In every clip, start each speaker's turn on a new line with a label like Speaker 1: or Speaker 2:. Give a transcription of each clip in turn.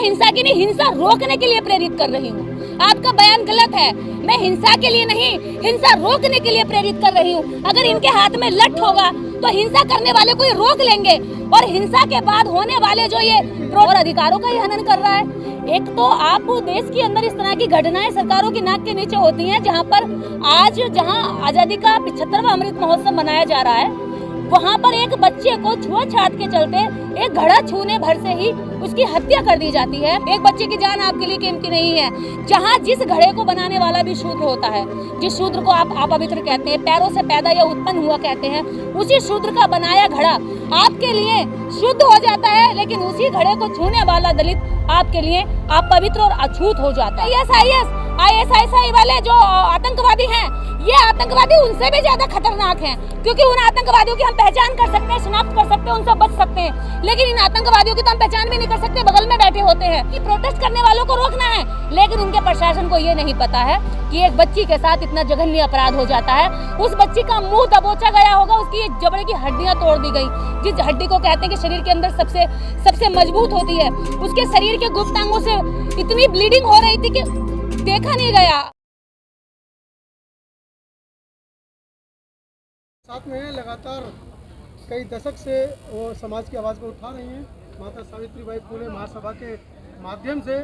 Speaker 1: हिंसा की नहीं, हिंसा रोकने के लिए प्रेरित कर रही हूँ। आपका बयान गलत है। मैं हिंसा के लिए नहीं, हिंसा रोकने के लिए प्रेरित कर रही हूँ। अगर इनके हाथ में लठ होगा तो हिंसा करने वाले को ये रोक लेंगे, और हिंसा के बाद होने वाले जो ये और अधिकारों का ही हनन कर रहा है। एक तो आप देश के अंदर इस तरह की घटनाएं सरकारों की नाक के नीचे होती हैं, जहां पर आज जहां आजादी का 75वां अमृत महोत्सव मनाया जा रहा है, वहां पर एक बच्चे को छुआछूत के चलते एक घड़ा छूने भर से ही उसकी हत्या कर दी जाती है। एक बच्चे की जान आपके लिए कीमती नहीं है। जहां जिस घड़े को बनाने वाला भी शूद्र होता है, जिस शूद्र को आप अपवित्र कहते हैं, पैरों से पैदा या उत्पन्न हुआ कहते हैं, उसी शूद्र का बनाया घड़ा आपके लिए शुद्ध हो जाता है, लेकिन उसी घड़े को छूने वाला दलित आपके लिए अपवित्र और अछूत हो जाता है। ISIS वाले जो आतंकवादी हैं, ये आतंकवादी उनसे भी ज्यादा खतरनाक हैं, क्योंकि उन आतंकवादियों की हम पहचान कर सकते हैं, शिनाख्त कर सकते हैं, उनसे बच सकते हैं, लेकिन इन आतंकवादियों की तो हम पहचान भी नहीं कर सकते, बगल में बैठे होते हैं। कि प्रोटेस्ट करने वालों को रोकना है, लेकिन उनके प्रशासन को ये नहीं पता है कि एक बच्ची के साथ इतना जघन्य अपराध हो जाता है। उस बच्ची का मुंह दबोचा गया होगा, उसकी जबड़े की हड्डियां तोड़ दी गई, जिस हड्डी को कहते हैं कि शरीर के अंदर सबसे मजबूत होती है, उसके शरीर के गुप्तांगों से इतनी ब्लीडिंग हो रही थी कि देखा नहीं गया।
Speaker 2: साथ में लगातार कई दशक से वो समाज की आवाज़ को उठा रही हैं, माता सावित्रीबाई फुले महासभा के माध्यम से।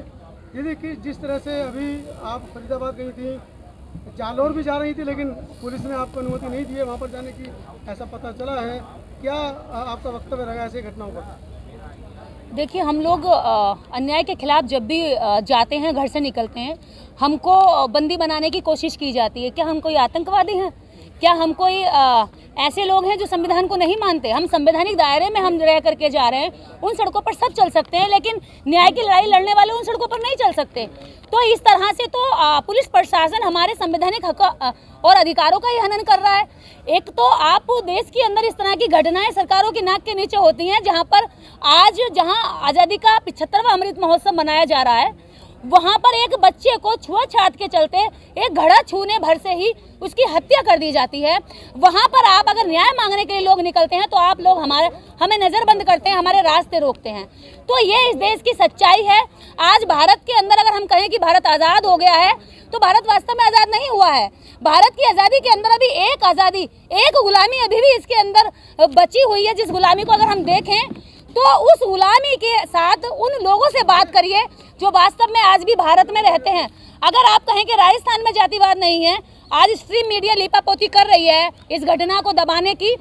Speaker 2: ये देखिए जिस तरह से अभी आप फरीदाबाद गई थी, जालौर भी जा रही थी, लेकिन पुलिस ने आपको अनुमति नहीं दी है वहाँ पर जाने की, ऐसा पता चला है। क्या आपका वक्तव्य रहेगा ऐसी घटनाओं पर?
Speaker 1: देखिए, हम लोग अन्याय के खिलाफ जब भी जाते हैं, घर से निकलते हैं, हमको बंदी बनाने की कोशिश की जाती है। क्या हम कोई आतंकवादी हैं? क्या हम कोई ऐसे लोग हैं जो संविधान को नहीं मानते? हम संवैधानिक दायरे में हम रह करके जा रहे हैं। उन सड़कों पर सब चल सकते हैं, लेकिन न्याय की लड़ाई लड़ने वाले उन सड़कों पर नहीं चल सकते। तो इस तरह से तो पुलिस प्रशासन हमारे संवैधानिक हक और अधिकारों का ही हनन कर रहा है। एक तो आप देश के अंदर इस तरह की घटनाएं सरकारों की नाक के नीचे होती हैं, जहां पर आज जहां आजादी का 75वां अमृत महोत्सव मनाया जा रहा है, वहां पर एक बच्चे को छुआछूत के चलते एक घड़ा छूने भर से ही उसकी हत्या कर दी जाती है। वहां पर आप अगर न्याय मांगने के लिए लोग निकलते हैं, तो आप लोग हमें नजरबंद करते हैं, हमारे रास्ते रोकते हैं। तो ये इस देश की सच्चाई है। आज भारत के अंदर अगर हम कहें कि भारत आज़ाद हो गया है, तो भारत वास्तव में आज़ाद नहीं हुआ है। भारत की आज़ादी के अंदर अभी एक आज़ादी, एक गुलामी अभी भी इसके अंदर बची हुई है। जिस गुलामी को अगर हम देखें, तो उस गुलामी के साथ उन लोगों से बात करिए जो वास्तव में आज भी भारत में रहते हैं। अगर आप कहें कि राजस्थान में जातिवाद नहीं है, आज स्ट्रीम मीडिया लीपापोती कर रही है इस घटना को दबाने की,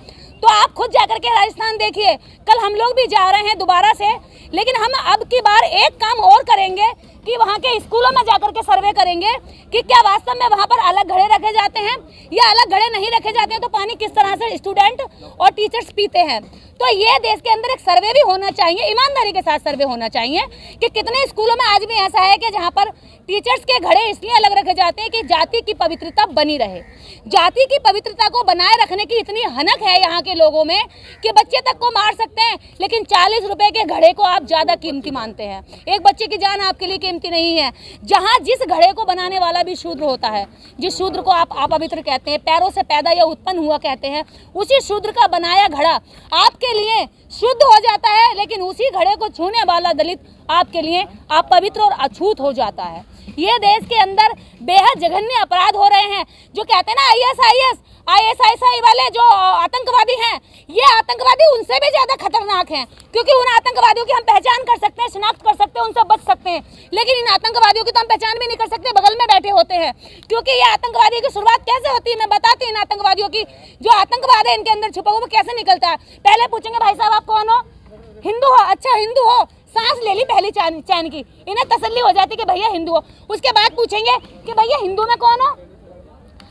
Speaker 1: तो आप खुद जाकर के राजस्थान देखिए। कल हम लोग भी जा रहे हैं दोबारा से, लेकिन हम अब की बार एक काम और करेंगे कि वहाँ के स्कूलों में जाकर के सर्वे करेंगे कि क्या वास्तव में वहाँ पर अलग घड़े रखे जाते हैं या अलग घड़े नहीं रखे जाते हैं, तो पानी किस तरह से स्टूडेंट और टीचर्स पीते हैं। तो ये देश के अंदर एक सर्वे भी होना चाहिए, ईमानदारी के साथ सर्वे होना चाहिए कि कितने स्कूलों में आज भी ऐसा है कि जहाँ पर टीचर्स के घड़े इसलिए अलग रखे जाते हैं कि जाति की पवित्रता बनी रहे। जाति की पवित्रता को बनाए रखने की इतनी हनक है यहाँ के लोगों में कि बच्चे तक को मार सकते हैं, लेकिन 40 रुपए के घड़े को आप ज्यादा कीमती मानते हैं। एक बच्चे की जान आपके लिए कीमती नहीं है। जहाँ जिस घड़े को बनाने वाला भी शूद्र होता है, जिस शूद्र को आप अपवित्र कहते हैं, पैरों से पैदा या उत्पन्न हुआ कहते हैं, उसी शूद्र का बनाया घड़ा आपके लिए शुद्ध हो जाता है, लेकिन उसी घड़े को छूने वाला दलित आपके लिए अपवित्र और अछूत हो जाता है। ये देश के अंदर बेहद जघन्य अपराध हो रहे हैं। जो कहते हैं ना ISIS वाले जो आतंकवादी हैं, ये आतंकवादी उनसे भी ज्यादा खतरनाक हैं, क्योंकि उन आतंकवादियों की हम पहचान कर सकते हैं, शिनाख्त कर सकते हैं, उनसे बच सकते हैं, लेकिन इन आतंकवादियों की तो हम पहचान भी नहीं कर सकते, बगल में बैठे होते हैं। क्योंकि ये आतंकवादी की शुरुआत कैसे होती है, मैं बताती हूँ। इन आतंकवादियों की जो आतंकवाद है इनके अंदर छुपा हुआ, वो कैसे निकलता है। पहले पूछेंगे, भाई साहब आप कौन हो? हिंदू हो? अच्छा हिंदू हो, सांस ले ली पहली चैन की, इन्हें तसल्ली हो जाती कि भैया हिंदू हो। उसके बाद पूछेंगे कि भैया हिंदू में कौन हो?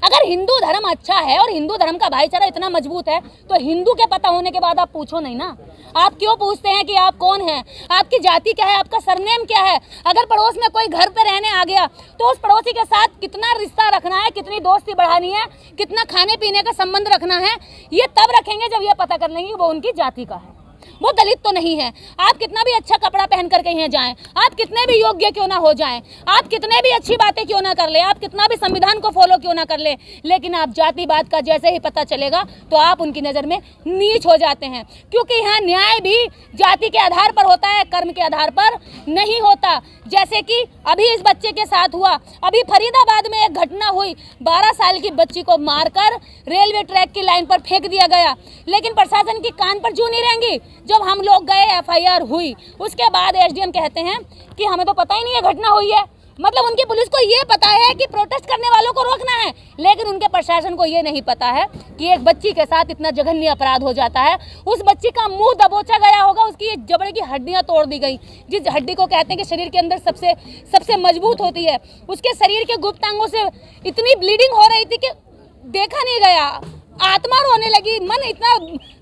Speaker 1: अगर हिंदू धर्म अच्छा है और हिंदू धर्म का भाईचारा इतना मजबूत है, तो हिंदू के पता होने के बाद आप पूछो नहीं ना। आप क्यों पूछते हैं कि आप कौन हैं, आपकी जाति क्या है, आपका सरनेम क्या है? अगर पड़ोस में कोई घर पे रहने आ गया, तो उस पड़ोसी के साथ कितना रिश्ता रखना है, कितनी दोस्ती बढ़ानी है, कितना खाने पीने का संबंध रखना है, ये तब रखेंगे जब ये पता कर लेंगे वो उनकी जाति का है। वो दलित तो नहीं है। आप कितना भी अच्छा कपड़ा पहन कर कहीं जाएं, आप कितने भी योग्य क्यों ना हो जाएं, आप कितने भी अच्छी बातें क्यों ना कर ले, आप कितना भी संविधान को फॉलो क्यों ना कर ले, लेकिन आप जातिवाद का जैसे ही पता चलेगा तो आप उनकी नज़र में नीच हो जाते हैं। क्योंकि यहाँ न्याय भी जाति के आधार पर होता है, कर्म के आधार पर नहीं होता। जैसे कि अभी इस बच्चे के साथ हुआ, अभी फरीदाबाद में एक घटना हुई, 12 साल की बच्ची को मारकर रेलवे ट्रैक की लाइन पर फेंक दिया गया, लेकिन प्रशासन की कान पर जू नहीं रहेंगी। जब हम लोग गए, एफआईआर हुई, उसके बाद एसडीएम कहते हैं कि हमें तो पता ही नहीं है घटना हुई है। मतलब उनकी पुलिस को ये पता है कि प्रोटेस्ट करने वालों को रोकना है, लेकिन उनके प्रशासन को ये नहीं पता है कि एक बच्ची के साथ इतना जघन्य अपराध हो जाता है। उस बच्ची का मुंह दबोचा गया होगा, उसकी जबड़े की हड्डियां तोड़ दी गई, जिस हड्डी को कहते हैं कि शरीर के अंदर सबसे मजबूत होती है। उसके शरीर के गुप्त अंगों से इतनी ब्लीडिंग हो रही थी कि देखा नहीं गया। आत्मा रोने लगी, मन इतना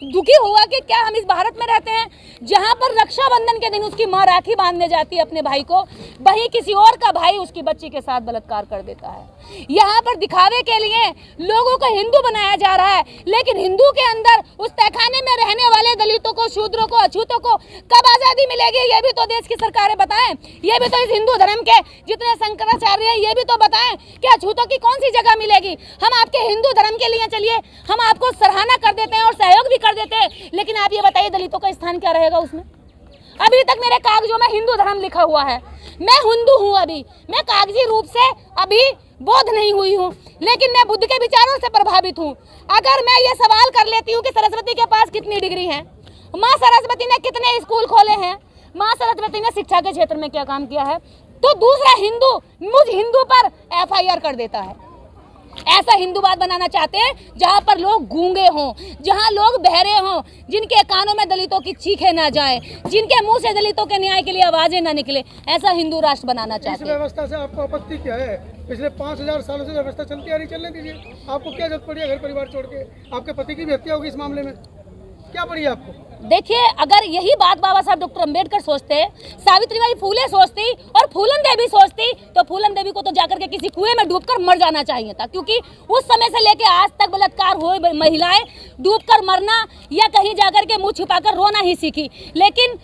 Speaker 1: दुखी हुआ कि क्या हम इस भारत में रहते हैं जहां पर रक्षाबंधन के दिन उसकी मां राखी बांधने जाती है अपने भाई को, वहीं किसी और का भाई उसकी बच्ची के साथ बलात्कार कर देता है। यहाँ पर दिखावे के लिए लोगों को हिंदू बनाया जा रहा है, लेकिन हिंदू के अंदर उस तहखाने में रहने वाले दलितों को, शूद्रों को, अछूतों को कब आज़ादी मिलेगी, ये भी तो देश की सरकारें बताएं। ये भी तो इस हिंदू धर्म के जितने शंकराचार्य हैं ये भी तो बताएं कि अछूतों की कौन सी जगह मिलेगी। हम आपके हिंदू धर्म के लिए चलिए, हम आपको सराहना कर देते हैं और सहयोग भी कर देते हैं, लेकिन आप ये बताइए दलितों का स्थान क्या रहेगा उसमें? अभी तक मेरे कागजों में हिंदू धर्म लिखा हुआ है, मैं हिंदू हूँ, अभी मैं कागजी रूप से अभी बौद्ध नहीं हुई हूँ, लेकिन मैं बुद्ध के विचारों से प्रभावित हूँ। अगर मैं ये सवाल कर लेती हूँ कि सरस्वती के पास कितनी डिग्री है, माँ सरस्वती ने कितने स्कूल खोले हैं, माँ सरस्वती ने शिक्षा के क्षेत्र में क्या काम किया है, तो दूसरा हिंदू मुझ हिंदू पर एफआईआर कर देता है। ऐसा हिंदूवाद बनाना चाहते हैं जहां पर लोग गूंगे हों, जहां लोग बहरे हों, जिनके कानों में दलितों की चीखें ना जाए, जिनके मुंह से दलितों के न्याय के लिए आवाजें ना निकले, ऐसा हिंदू राष्ट्र बनाना चाहते हैं।
Speaker 2: इस व्यवस्था से आपको आपत्ति क्या है? पिछले 5000 सालों से व्यवस्था चलती आ रही, चलने दीजिए। आपको क्या जरूरत पड़ी है घर परिवार छोड़ के? आपके पति की भी हत्या होगी इस मामले में, क्या पड़ी आपको?
Speaker 1: देखिए, अगर यही बात बाबा साहब डॉक्टर अंबेडकर सोचते, सावित्रीबाई फूले सोचती और फूलन देवी सोचती, तो फूलन देवी को तो जाकर के किसी कुएं में डूबकर मर जाना चाहिए था, क्योंकि उस समय से लेके आज तक बलात्कार हुए महिलाएं डूबकर मरना या कहीं जाकर के मुंह छिपाकर रोना ही सीखी, लेकिन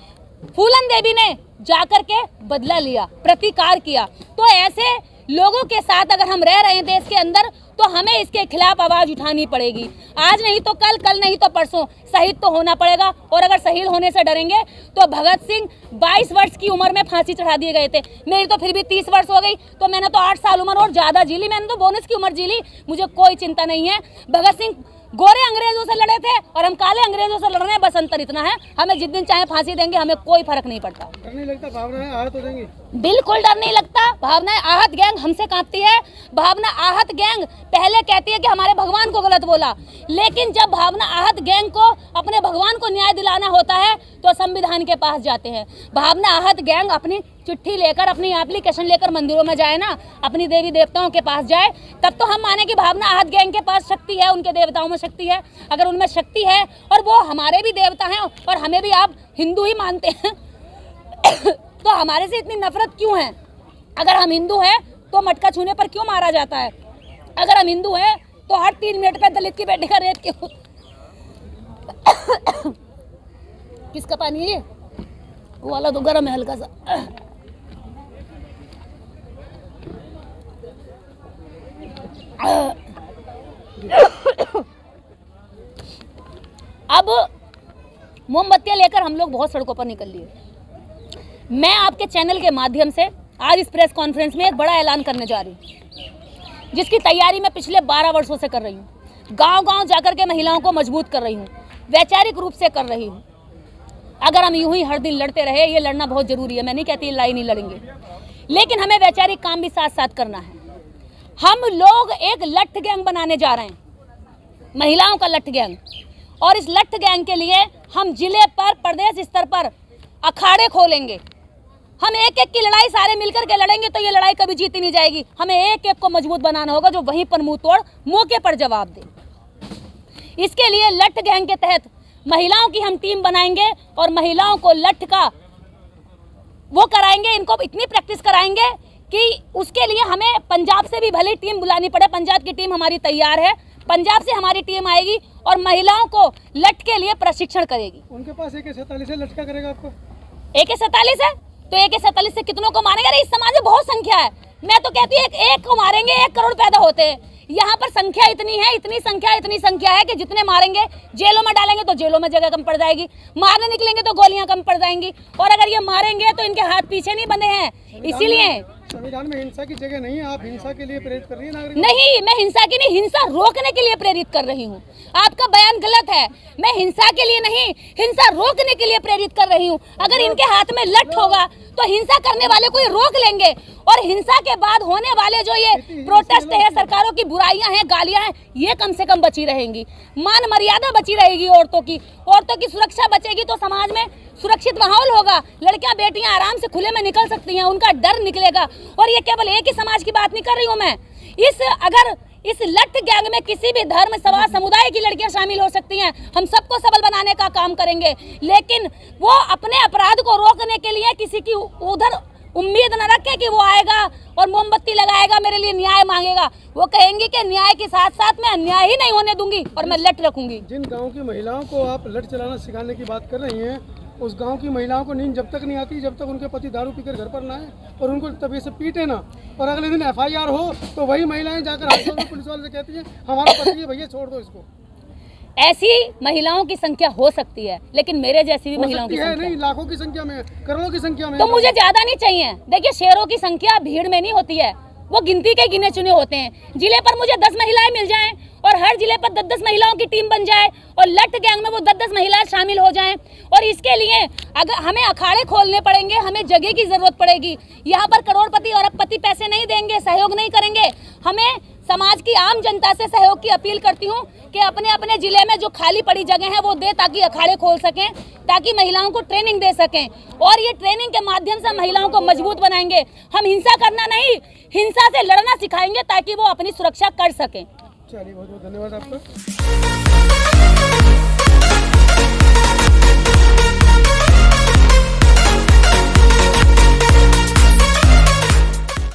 Speaker 1: फूलन देवी ने जाकर के बदला लिया, प्रतिकार किया। तो ऐसे लोगों के साथ अगर हम रह रहे हैं देश के अंदर, तो हमें इसके खिलाफ आवाज उठानी पड़ेगी। आज नहीं तो कल, कल नहीं तो परसों शहीद तो होना पड़ेगा। और अगर शहीद होने से डरेंगे तो भगत सिंह 22 वर्ष की उम्र में फांसी चढ़ा दिए गए थे, मेरी तो फिर भी 30 वर्ष हो गई, तो मैंने तो 8 साल उम्र और ज़्यादा जी ली, मैंने तो बोनस की उम्र जी ली, मुझे कोई चिंता नहीं है। भगत सिंह गोरे अंग्रेजों से लड़े थे और हम काले अंग्रेजों से लड़ रहे हैं, बस अंतर इतना है, हमें जिस दिन चाहे फांसी देंगे, हमें कोई फर्क नहीं पड़ता।
Speaker 2: डर नहीं लगता भावनाएं आहत हो जाएंगी?
Speaker 1: बिल्कुल डर नहीं लगता। भावनाएं आहत गैंग हमसे कांपती है। भावना आहत गैंग पहले कहती है कि हमारे भगवान को गलत बोला, लेकिन जब भावना आहत गैंग को अपने भगवान को न्याय दिलाना होता है तो संविधान के पास जाते हैं। भावना आहत गैंग अपनी चिट्ठी लेकर, अपनी एप्लीकेशन लेकर मंदिरों में जाए ना, अपनी देवी देवताओं के पास जाए, तब तो हम माने कि भावना आहत गैंग के पास शक्ति है, उनके देवताओं में शक्ति है। अगर उनमें शक्ति है और वो हमारे भी देवता हैं और हमें भी आप हिंदू ही मानते हैं तो हमारे से इतनी नफरत क्यों है? अगर हम हिंदू हैं तो मटका छूने पर क्यों मारा जाता है? अगर हम हिंदू हैं तो हर 3 मिनट पे दलित की बेटी का रेप क्यों? किसका पानी है ये? वो वाला तो गर्म है हल्का सा। अब मोमबत्तियां लेकर हम लोग बहुत सड़कों पर निकल लिए। मैं आपके चैनल के माध्यम से आज इस प्रेस कॉन्फ्रेंस में एक बड़ा ऐलान करने जा रही हूँ, जिसकी तैयारी मैं पिछले 12 वर्षों से कर रही हूँ। गांव-गांव जाकर के महिलाओं को मजबूत कर रही हूँ, वैचारिक रूप से कर रही हूँ। अगर हम यूं ही हर दिन लड़ते रहे, ये लड़ना बहुत जरूरी है, मैं नहीं कहती लड़ाई नहीं लड़ेंगे, लेकिन हमें वैचारिक काम भी साथ साथ करना है। हम लोग एक लठ गैंग बनाने जा रहे हैं, महिलाओं का लठ गैंग, और इस लठ गैंग के लिए हम जिले पर, प्रदेश स्तर पर अखाड़े खोलेंगे। हम एक एक की लड़ाई सारे मिलकर के लड़ेंगे तो ये लड़ाई कभी जीती नहीं जाएगी। हमें एक एक को मजबूत बनाना होगा जो वहीं पर मुंह तोड़ मौके पर जवाब दे। इसके लिए लठ गैंग के तहत महिलाओं की हम टीम बनाएंगे और महिलाओं को लठ का वो कराएंगे, इनको इतनी प्रैक्टिस कराएंगे कि उसके लिए हमें पंजाब से भी भले टीम बुलानी पड़े। पंजाब की टीम हमारी तैयार है, पंजाब से हमारी टीम आएगी और महिलाओं को लठ के लिए प्रशिक्षण करेगी।
Speaker 2: उनके पास AK-47 है, लटका करेगा आपको?
Speaker 1: AK-47 है तो AK-47 से कितनों को मारेंगे? अरे इस समाज में बहुत संख्या है। मैं तो कहती हूँ एक को मारेंगे 1 करोड़ पैदा होते हैं। यहाँ पर संख्या इतनी है, इतनी संख्या है कि जितने मारेंगे जेलों में डालेंगे तो जेलों में जगह कम पड़ जाएगी, मारने निकलेंगे तो गोलियां कम पड़ जाएंगी। और अगर ये मारेंगे तो इनके हाथ पीछे नहीं बंधे हैं। इसीलिए
Speaker 2: संविधान में हिंसा की जगह नहीं है, आप हिंसा के लिए प्रेरित कर रही है नागरिक?
Speaker 1: नहीं, मैं हिंसा की नहीं, हिंसा रोकने के लिए प्रेरित कर रही हूँ। आपका बयान गलत है। मैं हिंसा के लिए नहीं, हिंसा रोकने के लिए प्रेरित कर रही हूँ। अगर इनके हाथ में लठ होगा तो हिंसा करने वाले को ये रोक लेंगे और हिंसा के बाद होने वाले जो ये प्रोटेस्ट है, सरकारों की बुराइयां हैं, गालियां हैं, ये कम से कम बची रहेंगी। मान मर्यादा बची रहेगी औरतों की सुरक्षा बचेगी तो समाज में सुरक्षित माहौल होगा। लड़कियां बेटियां आराम से खुले में निकल सकती हैं, उनका डर निकलेगा। और ये केवल एक ही समाज की बात नहीं कर रही हूँ मैं। अगर इस लठ गैंग में किसी भी धर्म, समाज, समुदाय की लड़कियां शामिल हो सकती हैं। हम सबको सबल बनाने का काम करेंगे, लेकिन वो अपने अपराध को रोकने के लिए किसी की उधर उम्मीद न रखे कि वो आएगा और मोमबत्ती लगाएगा, मेरे लिए न्याय मांगेगा। वो कहेंगे कि न्याय के साथ साथ मैं अन्याय ही नहीं होने दूंगी और मैं लठ रखूंगी।
Speaker 2: जिन गांव की महिलाओं को आप लठ चलाना सिखाने की बात कर रही हैं, उस गांव की महिलाओं को नींद जब तक नहीं आती जब तक उनके पति दारू पीकर घर पर ना आए और उनको तभी से पीटे ना, और अगले दिन FIR हो तो वही महिलाएं जाकर हाईकोर्ट में पुलिस वाले से कहती हैं हमारा पति है, भैया छोड़ दो इसको।
Speaker 1: ऐसी महिलाओं की संख्या हो सकती है, लेकिन मेरे जैसी भी महिलाओं की संख्या
Speaker 2: नहीं, लाखों की संख्या में, करोड़ों की संख्या में।
Speaker 1: तो मुझे ज्यादा नहीं चाहिए। देखिए, शेरों की संख्या भीड़ में नहीं होती है, वो गिनती के गिने चुने होते हैं। जिले पर मुझे 10 महिलाएं मिल जाएं और हर जिले पर 10-10 महिलाओं की टीम बन जाए और लठ गैंग में वो 10-10 महिलाएं शामिल हो जाएं, और इसके लिए अगर हमें अखाड़े खोलने पड़ेंगे, हमें जगह की जरूरत पड़ेगी। यहाँ पर करोड़पति और अरबपति पैसे नहीं देंगे, सहयोग नहीं करेंगे। हमें समाज की आम जनता से सहयोग की अपील करती हूँ कि अपने अपने जिले में जो खाली पड़ी जगह है वो दे, ताकि अखाड़े खोल सकें, ताकि महिलाओं को ट्रेनिंग दे सकें। और ये ट्रेनिंग के माध्यम से महिलाओं को मजबूत बनाएंगे। हम हिंसा करना नहीं, हिंसा से लड़ना सिखाएंगे ताकि वो अपनी सुरक्षा कर सकें।
Speaker 2: चलिए, बहुत बहुत धन्यवाद आपका।